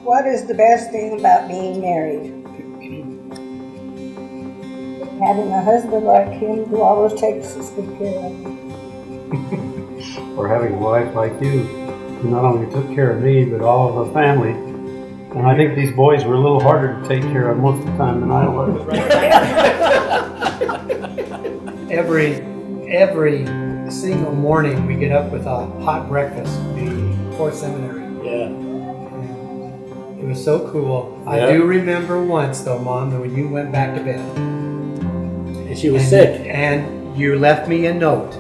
What is the best thing about being married? Having a husband like him who always takes us good care of you. Or having a wife like you who not only took care of me, but all of the family. And I think these boys were a little harder to take care of most of the time than I was. Every single morning we get up with a hot breakfast before seminary. Yeah. It was so cool. Yeah. I do remember once though, Mom, that when you went back to bed. And she was sick. And you left me a note.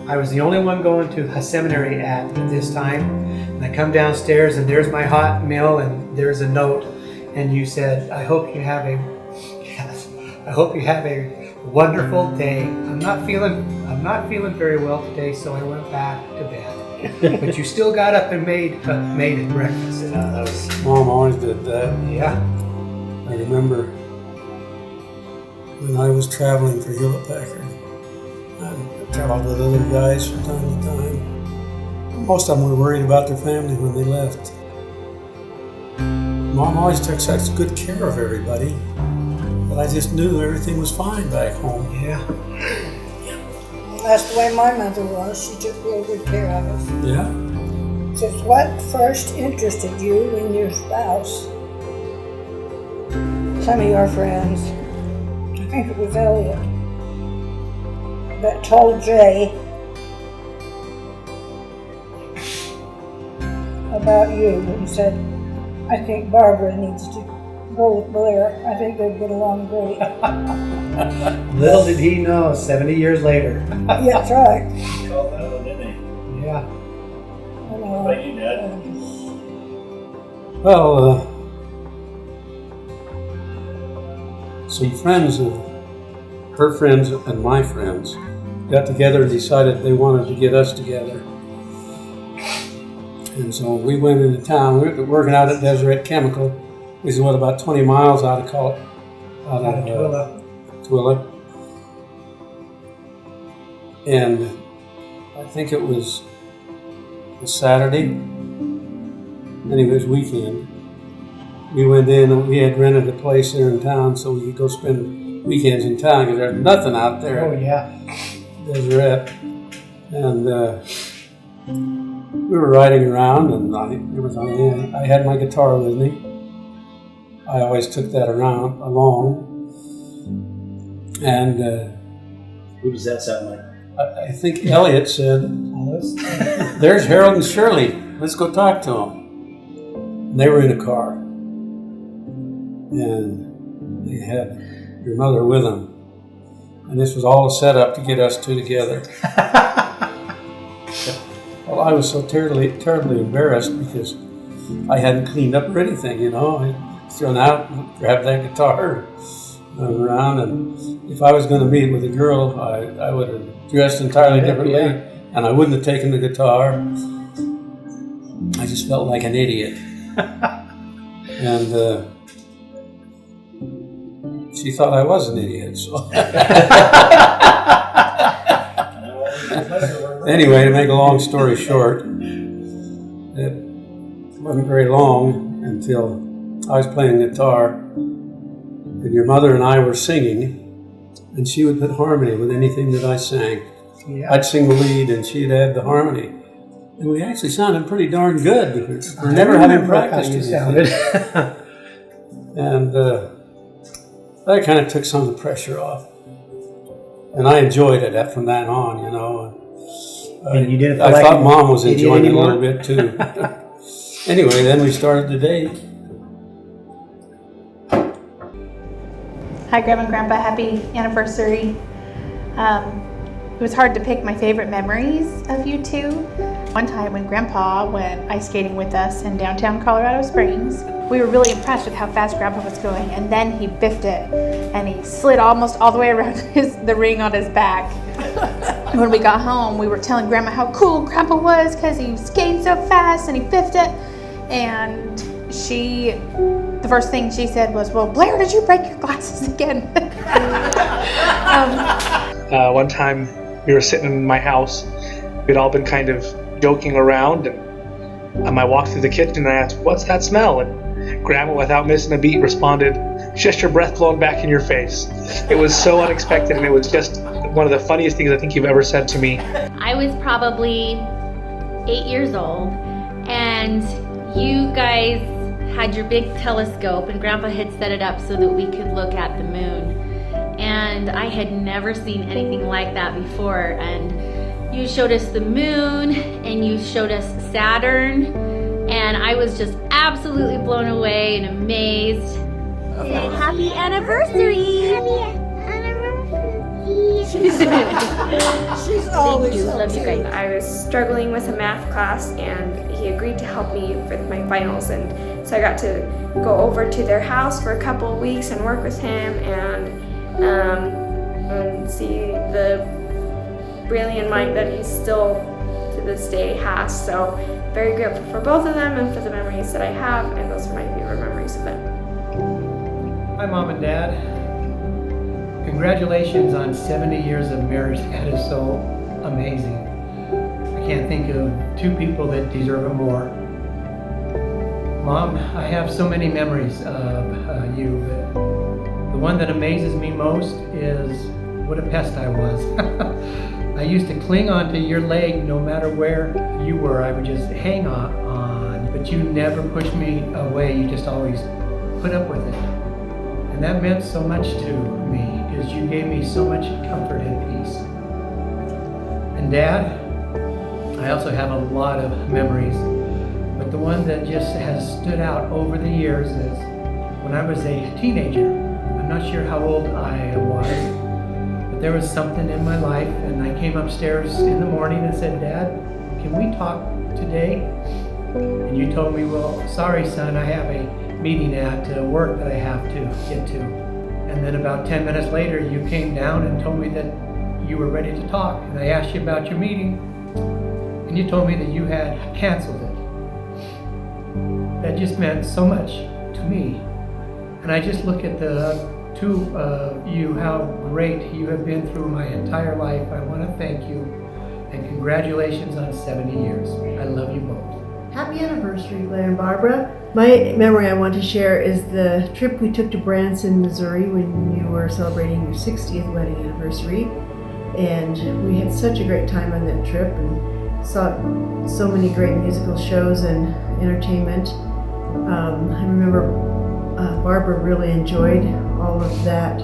I was the only one going to a seminary at this time. And I come downstairs and there's my hot meal and there's a note. And you said, I hope you have a wonderful day. I'm not feeling very well today, so I went back to bed. But you still got up and made it breakfast. Yeah, that was. Mom always did that. Yeah. I remember when I was traveling for Hewlett Packard. I traveled with other guys from time to time. Most of them were worried about their family when they left. Mom always took such good care of everybody. But I just knew everything was fine back home. Yeah. That's the way my mother was. She took real good care of us. Yeah. So what first interested you in your spouse? Some of your friends, I think it was Elliot, that told Jay about you and said, I think Barbara needs to go with Blair. I think they'd get along great. Little did he know, 70 years later. Yeah, that's right. He called that one, didn't he? Yeah. I know. What about you, Dad? Well, some friends of her friends and my friends got together and decided they wanted to get us together. And so we went into town. We were working out at Deseret Chemical, which is about 20 miles out of Twilla. And I think it was a Saturday. Anyway, it was weekend. We went in and we had rented a place there in town so we could go spend weekends in town because there's nothing out there. Oh, yeah. Deseret. And we were riding around and I had my guitar with me. I always took that along. And Who does that sound like? I think Elliot said, there's Harold and Shirley. Let's go talk to them. And they were in a car. And they had your mother with them. And this was all set up to get us two together. Well, I was so terribly embarrassed because I hadn't cleaned up or anything, you know. I'd thrown out, grabbed that guitar, went around, and if I was going to meet with a girl, I would have dressed entirely differently, and I wouldn't have taken the guitar. I just felt like an idiot. And she thought I was an idiot, so. Anyway, to make a long story short, it wasn't very long until I was playing guitar, and your mother and I were singing, and she would put harmony with anything that I sang. Yeah. I'd sing the lead, and she'd add the harmony. And we actually sounded pretty darn good because we're never having practiced anything. And that kind of took some of the pressure off. And I enjoyed it from that on, you know. And you didn't feel I like thought Mom was you did enjoying it a anymore? little bit too. Anyway, then we started the date. Hi, Grandma and Grandpa. Happy anniversary. It was hard to pick my favorite memories of you two. One time when Grandpa went ice skating with us in downtown Colorado Springs, we were really impressed with how fast Grandpa was going, and then he biffed it and he slid almost all the way around the ring on his back. When we got home, we were telling Grandma how cool Grandpa was because he skated so fast and he biffed it. And the first thing she said was, well, Blair, did you break your glasses again? One time we were sitting in my house. We'd all been kind of joking around, and I walked through the kitchen and I asked, what's that smell? And Grandma, without missing a beat, responded, "Just your breath blowing back in your face." It was so unexpected, and it was just one of the funniest things I think you've ever said to me. I was probably 8 years old, and you guys had your big telescope, and Grandpa had set it up so that we could look at the moon. And I had never seen anything like that before. And you showed us the moon, and you showed us Saturn, and I was just absolutely blown away and amazed. Happy anniversary! She's always Thank you. Love you guys. I was struggling with a math class, and he agreed to help me with my finals, and so I got to go over to their house for a couple of weeks and work with him and see the brilliant mind that he still to this day has. So very grateful for both of them and for the memories that I have, and those are my favorite memories of them. Hi, Mom and Dad. Congratulations on 70 years of marriage. That is so amazing. I can't think of two people that deserve it more. Mom, I have so many memories of you, but the one that amazes me most is what a pest I was. I used to cling onto your leg no matter where you were. I would just hang on, but you never pushed me away. You just always put up with it. And that meant so much to me because you gave me so much comfort and peace. And Dad, I also have a lot of memories, but the one that just has stood out over the years is when I was a teenager. I'm not sure how old I was, but there was something in my life, and I came upstairs in the morning and said, "Dad, can we talk today?" And you told me, "Well, sorry, son, I have a meeting at work that I have to get to." And then about 10 minutes later, you came down and told me that you were ready to talk. And I asked you about your meeting, and you told me that you had canceled it. That just meant so much to me. And I just look at the two of you, how great you have been through my entire life. I want to thank you, and congratulations on 70 years. I love you both. Happy anniversary, Blair and Barbara. My memory I want to share is the trip we took to Branson, Missouri when you were celebrating your 60th wedding anniversary. And we had such a great time on that trip and saw so many great musical shows and entertainment. I remember Barbara really enjoyed all of that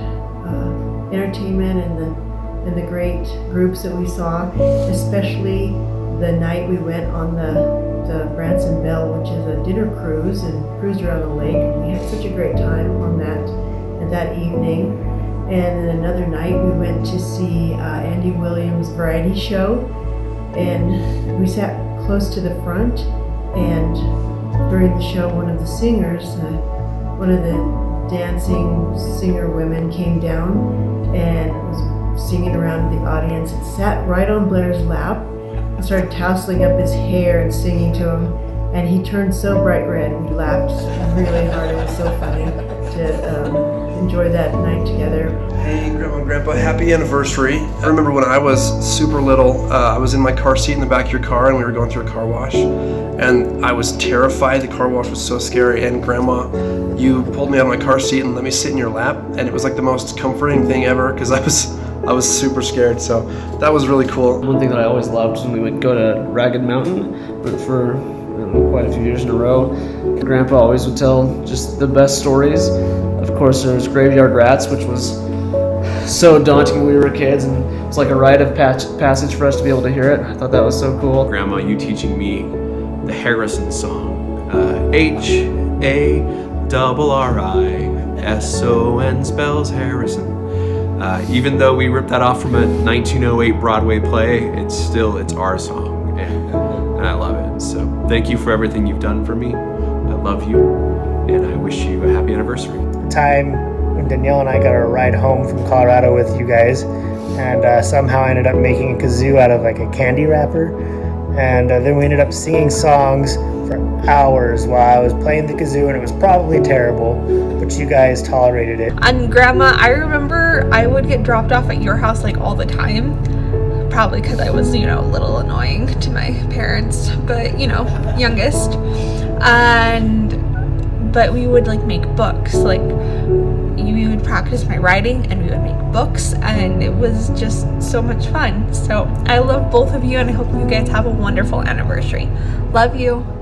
entertainment and the great groups that we saw, especially the night we went on the Branson Belle, which is a dinner cruise, and cruised around the lake. And we had such a great time on that evening. And then another night we went to see Andy Williams' variety show, and we sat close to the front. And during the show, one of the singers, one of the dancing singer women, came down and was singing around the audience and sat right on Blair's lap. I started tousling up his hair and singing to him, and he turned so bright red. We laughed really hard. It was so funny to enjoy that night together. Hey, Grandma and Grandpa, happy anniversary. I remember when I was super little, I was in my car seat in the back of your car, and we were going through a car wash, and I was terrified. The car wash was so scary, and Grandma, you pulled me out of my car seat and let me sit in your lap, and it was like the most comforting thing ever because I was super scared, so that was really cool. One thing that I always loved when we would go to Ragged Mountain, but for quite a few years in a row, Grandpa always would tell just the best stories. Of course, there was Graveyard Rats, which was so daunting when we were kids, and it was like a rite of passage for us to be able to hear it. I thought that was so cool. Grandma, you teaching me the Harrison song, H-A-R-R-I-S-O-N spells Harrison. Even though we ripped that off from a 1908 Broadway play, it's our song, and I love it. So thank you for everything you've done for me. I love you, and I wish you a happy anniversary. The time when Danielle and I got our ride home from Colorado with you guys, and somehow I ended up making a kazoo out of like a candy wrapper, and then we ended up singing songs for hours while I was playing the kazoo, and it was probably terrible, but you guys tolerated it. And Grandma, I remember I would get dropped off at your house like all the time, probably because I was, a little annoying to my parents, but youngest. And but we would like make books. Like we would practice my writing and we would make books, and it was just so much fun. So I love both of you, and I hope you guys have a wonderful anniversary. Love you.